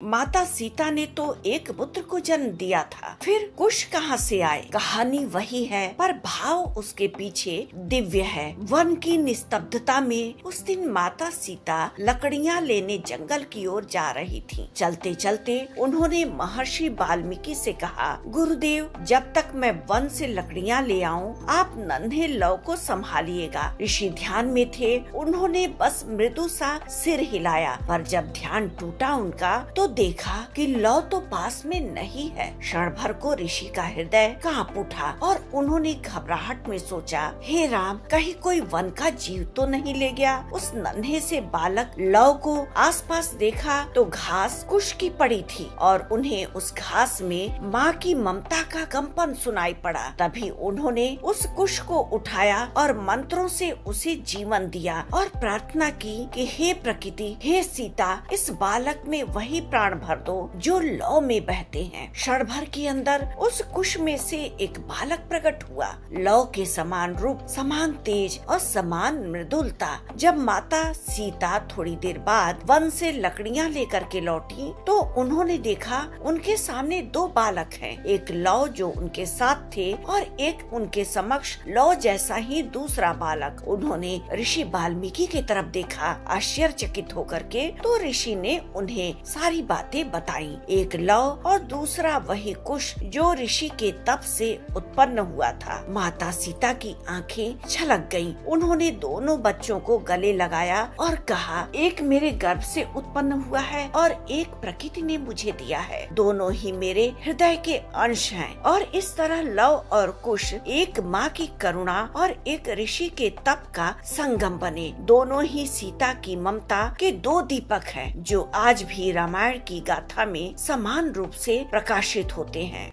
माता सीता ने तो एक पुत्र को जन्म दिया था, फिर कुश कहाँ से आए? कहानी वही है पर भाव उसके पीछे दिव्य है। वन की निस्तब्धता में उस दिन माता सीता लकड़ियाँ लेने जंगल की ओर जा रही थीं। चलते चलते उन्होंने महर्षि वाल्मीकि से कहा, गुरुदेव, जब तक मैं वन से लकड़ियाँ ले आऊं, आप नन्हे लव को संभालिएगा। ऋषि ध्यान में थे, उन्होंने बस मृदु सा सिर हिलाया, पर जब ध्यान टूटा उनका तो देखा कि लौ तो पास में नहीं है। क्षण भर को ऋषि का हृदय कांप उठा और उन्होंने घबराहट में सोचा, हे राम, कहीं कोई वन का जीव तो नहीं ले गया। उस नन्हे से बालक लौ को आसपास देखा तो घास कुश की पड़ी थी और उन्हें उस घास में माँ की ममता का कंपन सुनाई पड़ा। तभी उन्होंने उस कुश को उठाया और मंत्रों से उसे जीवन दिया और प्रार्थना की कि हे प्रकृति, हे सीता, इस बालक में वही प्राण भर दो जो लौ में बहते हैं। क्षण भर के अंदर उस कुश में से एक बालक प्रकट हुआ, लौ के समान रूप, समान तेज और समान मृदुलता। जब माता सीता थोड़ी देर बाद वन से लकड़ियाँ लेकर के लौटी तो उन्होंने देखा उनके सामने दो बालक हैं, एक लौ जो उनके साथ थे और एक उनके समक्ष लौ जैसा ही दूसरा बालक। उन्होंने ऋषि वाल्मीकि की तरफ देखा, आश्चर्यचकित होकर के। तो ऋषि ने उन्हें सारी बातें बताई। एक लौ और दूसरा वही कुश जो ऋषि के तप से उत्पन्न हुआ था। माता सीता की आंखें छलक गईं। उन्होंने दोनों बच्चों को गले लगाया और कहा, एक मेरे गर्भ से उत्पन्न हुआ है और एक प्रकृति ने मुझे दिया है। दोनों ही मेरे हृदय के अंश हैं और इस तरह लौ और कुश एक माँ की करुणा और एक ऋषि के तप का संगम बने। दोनों ही सीता की ममता के दो दीपक हैं जो आज भी रामायण की गाथा में समान रूप से प्रकाशित होते हैं।